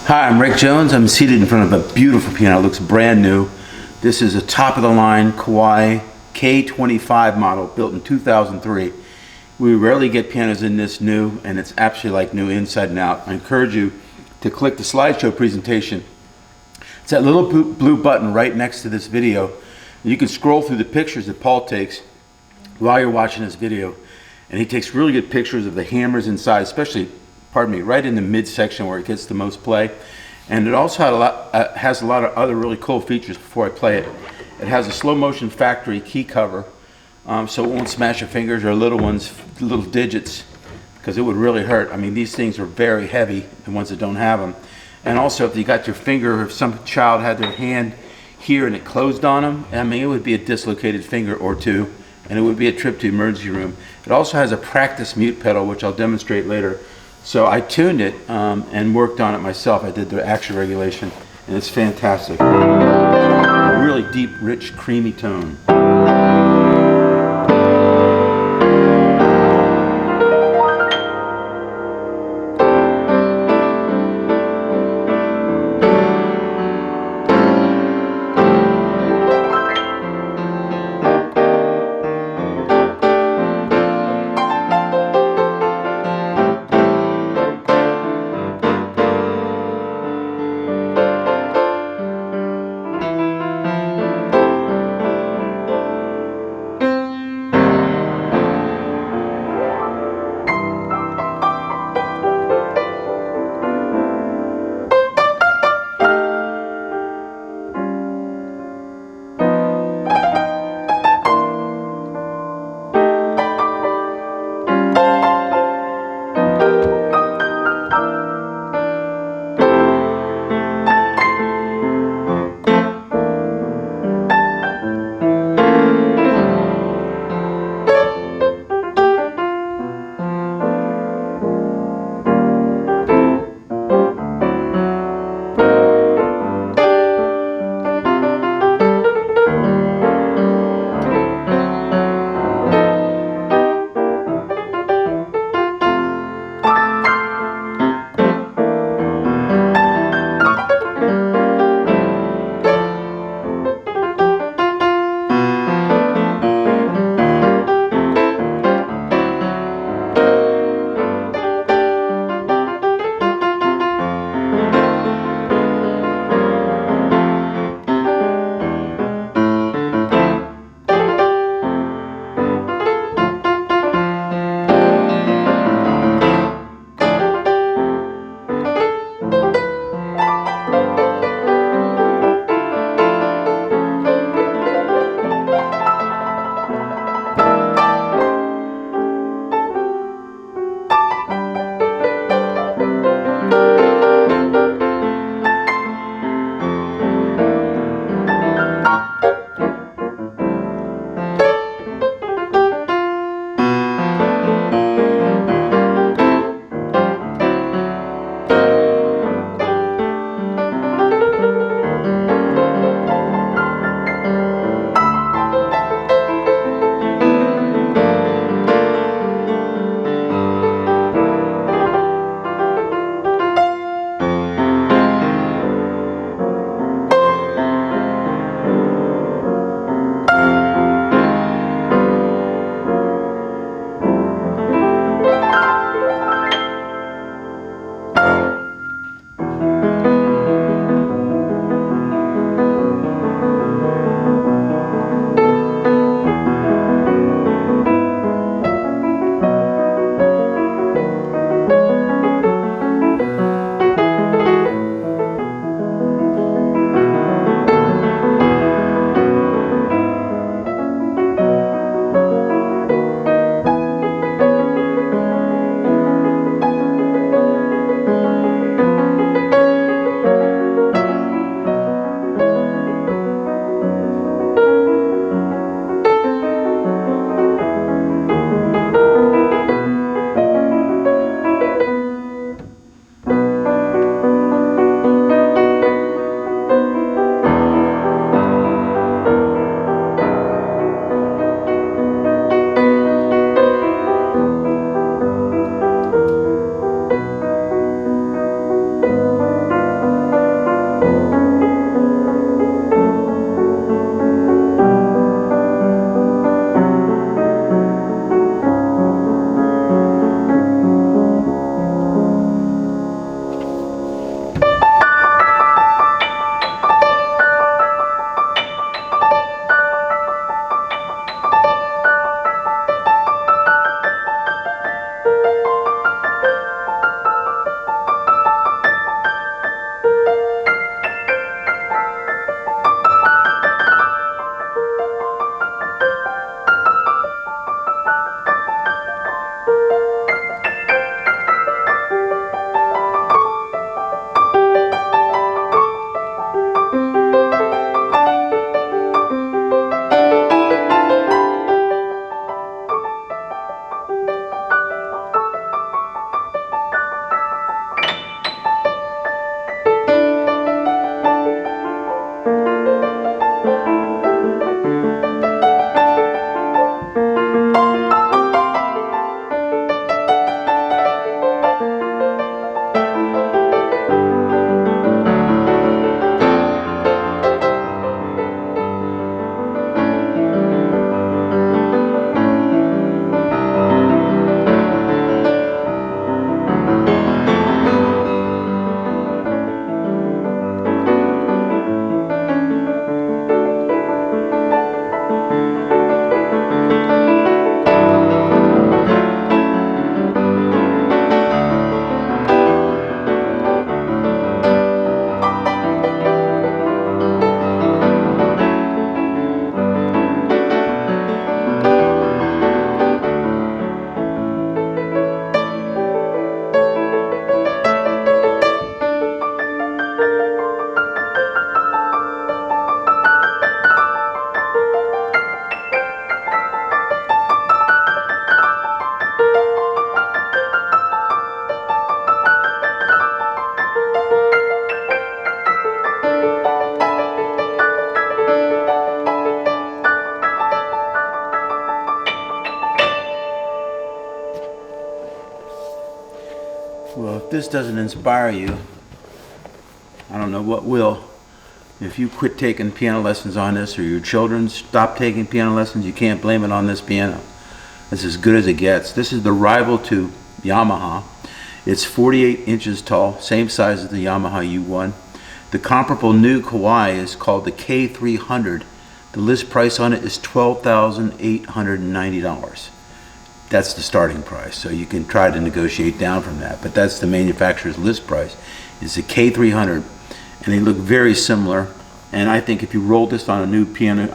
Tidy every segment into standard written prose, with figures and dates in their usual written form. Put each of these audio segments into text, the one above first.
Hi, I'm Rick Jones. I'm seated in front of a beautiful piano. It looks brand new. This is a top-of-the-line Kawai K-25 model built in 2003. We rarely get pianos in this new, and it's absolutely like new inside and out. I encourage you to click the slideshow presentation. It's that little blue button right next to this video. You can scroll through the pictures that Paul takes while you're watching this video. And he takes really good pictures of the hammers inside, especially right in the midsection where it gets the most play. And it also has a lot of other really cool features before I play it. It has a slow motion factory key cover, so it won't smash your fingers or little digits, because it would really hurt. I mean, these things are very heavy, the ones that don't have them. And also, if you got your finger, if some child had their hand here and it closed on them, I mean, it would be a dislocated finger or two, and it would be a trip to the emergency room. It also has a practice mute pedal, which I'll demonstrate later. So I tuned it and worked on it myself. I did the action regulation, and it's fantastic. A really deep, rich, creamy tone. this doesn't inspire you, I don't know what will. If you quit taking piano lessons on this, or your children stop taking piano lessons, you can't blame it on this piano. It's as good as it gets. This is the rival to Yamaha. It's 48 inches tall, same size as the Yamaha U1. The comparable new Kawai is called the K300. The list price on it is $12,890. That's the starting price, so you can try to negotiate down from that, but that's the manufacturer's list price. It's the K300, and they look very similar. And I think if you roll this on a new piano,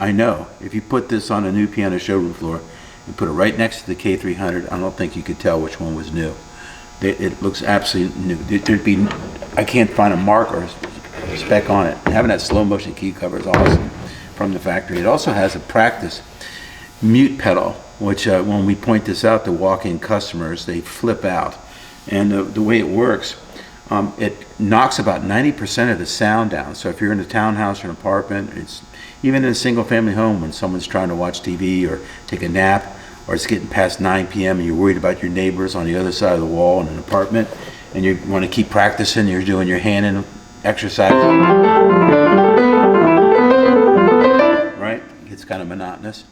if you put this on a new piano showroom floor and put it right next to the K300, I don't think you could tell which one was new. It looks absolutely new. I can't find a mark or a speck on it. Having that slow motion key cover is awesome from the factory. It also has a practice mute pedal, which when we point this out to walk-in customers, they flip out. And the way it works, it knocks about 90% of the sound down. So if you're in a townhouse or an apartment, it's even in a single-family home when someone's trying to watch TV or take a nap, or it's getting past 9 p.m. and you're worried about your neighbors on the other side of the wall in an apartment, and you want to keep practicing, you're doing your hand exercises. Right? It's kind of monotonous.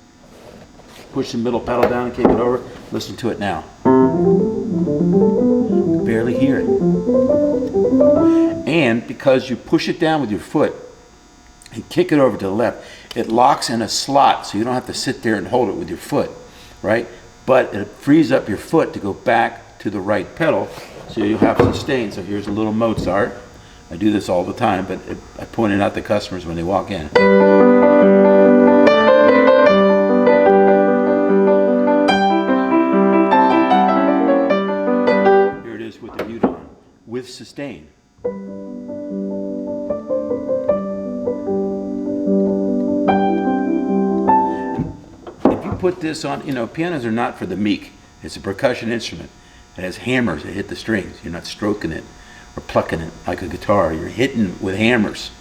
Push the middle pedal down and kick it over. Listen to it now. You can barely hear it. And because you push it down with your foot and kick it over to the left, it locks in a slot, so you don't have to sit there and hold it with your foot, right? But it frees up your foot to go back to the right pedal, so you'll have sustain. So here's a little Mozart. I do this all the time, but I point it out to customers when they walk in. Here it is with the mute on, with sustain. Put this on, pianos are not for the meek. It's a percussion instrument. It has hammers that hit the strings. You're not stroking it or plucking it like a guitar. You're hitting with hammers.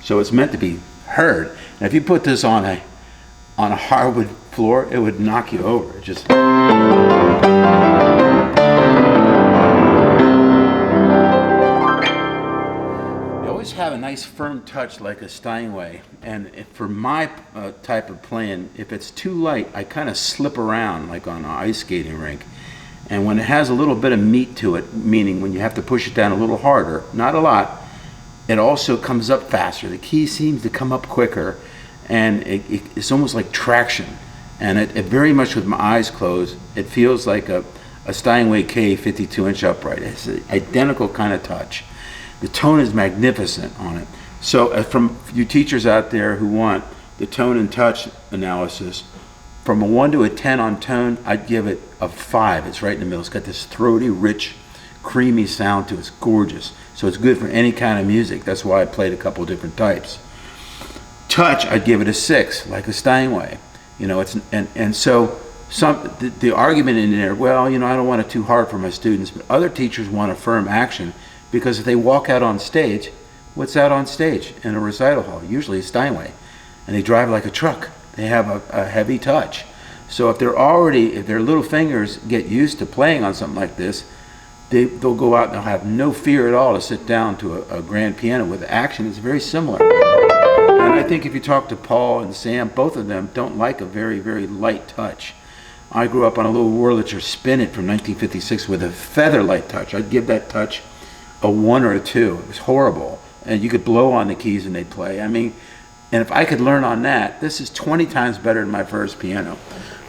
So it's meant to be heard. And if you put this on a hardwood floor, it would knock you over. It just have a nice firm touch like a Steinway, and for my type of playing, if it's too light, I kind of slip around like on an ice skating rink. And when it has a little bit of meat to it, meaning when you have to push it down a little harder, not a lot, it also comes up faster. The key seems to come up quicker, and it's almost like traction. And it very much, with my eyes closed, it feels like a Steinway K 52-inch upright. It's an identical kind of touch. The tone is magnificent on it. So from you teachers out there who want the tone and touch analysis, from a 1 to a 10 on tone, I'd give it a 5. It's right in the middle. It's got this throaty, rich, creamy sound to it. It's gorgeous. So it's good for any kind of music. That's why I played a couple different types. Touch, I'd give it a 6, like a Steinway. So the argument in there, well, I don't want it too hard for my students, but other teachers want a firm action. Because if they walk out on stage, what's out on stage in a recital hall? Usually a Steinway. And they drive like a truck. They have a heavy touch. So if their little fingers get used to playing on something like this, they'll go out and they'll have no fear at all to sit down to a grand piano with action. It's very similar. And I think if you talk to Paul and Sam, both of them don't like a very, very light touch. I grew up on a little Wurlitzer Spinet from 1956 with a feather light touch. I'd give that touch a 1 or a 2. It was horrible, and you could blow on the keys and they'd play. And if I could learn on that, this is 20 times better than my first piano.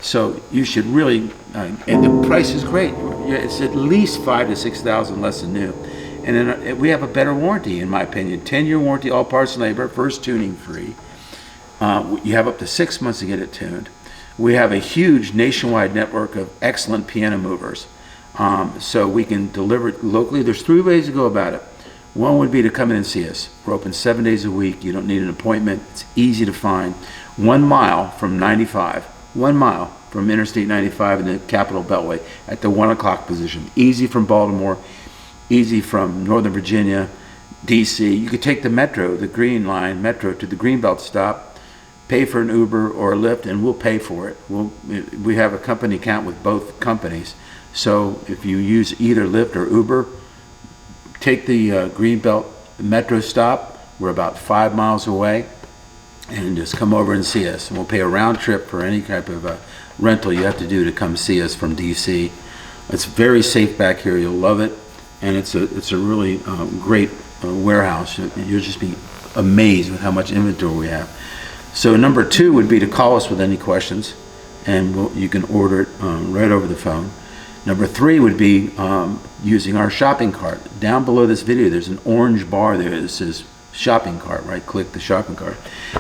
So you should really, and the price is great. It's at least $5,000 to $6,000 less than new, and then we have a better warranty, in my opinion. 10-year warranty, all parts and labor, first tuning free. You have up to 6 months to get it tuned. We have a huge nationwide network of excellent piano movers. So we can deliver it locally. There's 3 ways to go about it. One would be to come in and see us. We're open 7 days a week. You don't need an appointment. It's easy to find. 1 mile from 95. 1 mile from Interstate 95 in the Capitol Beltway at the 1 o'clock position. Easy from Baltimore. Easy from Northern Virginia, DC. You could take the metro, the Green Line metro, to the Greenbelt stop, pay for an Uber or a Lyft, and we'll pay for it. We have a company account with both companies. So if you use either Lyft or Uber, take the Greenbelt Metro stop. We're about 5 miles away, and just come over and see us. And we'll pay a round trip for any type of rental you have to do to come see us from DC. It's very safe back here. You'll love it, and it's a really great warehouse. You'll just be amazed with how much inventory we have. So number 2 would be to call us with any questions, and you can order it right over the phone. Number 3 would be using our shopping cart. Down below this video, there's an orange bar there that says shopping cart, right? Click the shopping cart.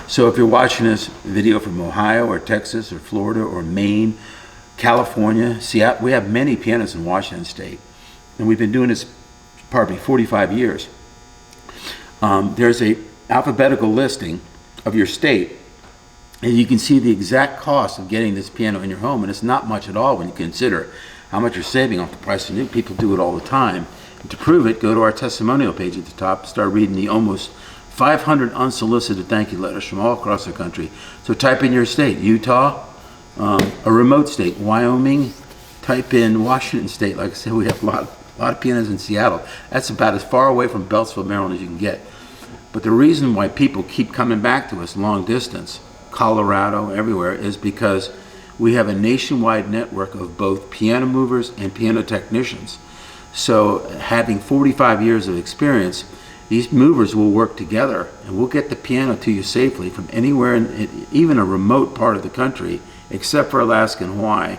So if you're watching this video from Ohio or Texas or Florida or Maine, California, Seattle, we have many pianos in Washington State, and we've been doing this, 45 years. There's a alphabetical listing of your state, and you can see the exact cost of getting this piano in your home, and it's not much at all when you consider how much you're saving off the price of new. People do it all the time. And to prove it, go to our testimonial page at the top, start reading the almost 500 unsolicited thank you letters from all across the country. So type in your state, Utah, a remote state, Wyoming, type in Washington State. Like I said, we have a lot of pianos in Seattle. That's about as far away from Beltsville, Maryland as you can get. But the reason why people keep coming back to us long distance, Colorado, everywhere, is because we have a nationwide network of both piano movers and piano technicians. So having 45 years of experience, these movers will work together, and we'll get the piano to you safely from anywhere, even a remote part of the country, except for Alaska and Hawaii,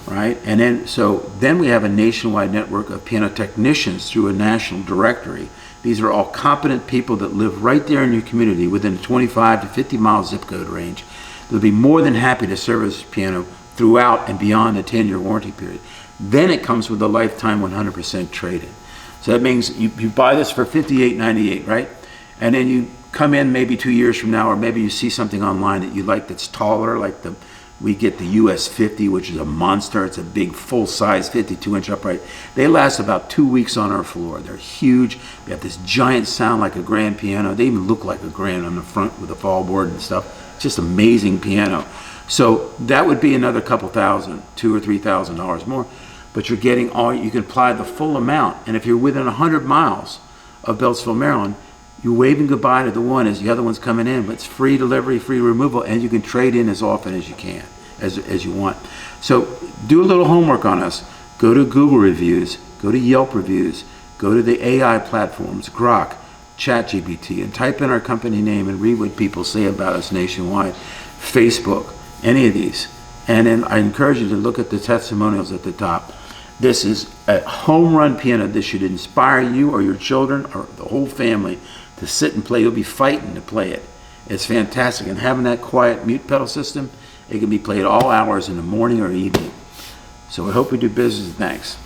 right? And then we have a nationwide network of piano technicians through a national directory. These are all competent people that live right there in your community within a 25 to 50 mile zip code range. They'll be more than happy to service piano throughout and beyond the 10-year warranty period. Then it comes with a lifetime 100% trade-in. So that means you buy this for $58.98, right? And then you come in maybe 2 years from now, or maybe you see something online that you like that's taller, like we get the US 50, which is a monster. It's a big full-size 52-inch upright. They last about 2 weeks on our floor. They're huge. They have this giant sound like a grand piano. They even look like a grand on the front with a fall board and stuff. Just amazing piano. So that would be another couple thousand, $2,000 or $3,000 more, but you're getting you can apply the full amount. And if you're within 100 miles of Beltsville, Maryland, you're waving goodbye to the one as the other one's coming in, but it's free delivery, free removal, and you can trade in as often as you can, as you want. So do a little homework on us. Go to Google reviews, go to Yelp reviews, go to the AI platforms, Grok, ChatGPT, and type in our company name and read what people say about us nationwide. Facebook, any of these. And then I encourage you to look at the testimonials at the top. This is a home run piano. This should inspire you or your children or the whole family to sit and play. You'll be fighting to play it. It's fantastic. And having that quiet mute pedal system, it can be played all hours in the morning or evening. So I hope we do business. Thanks.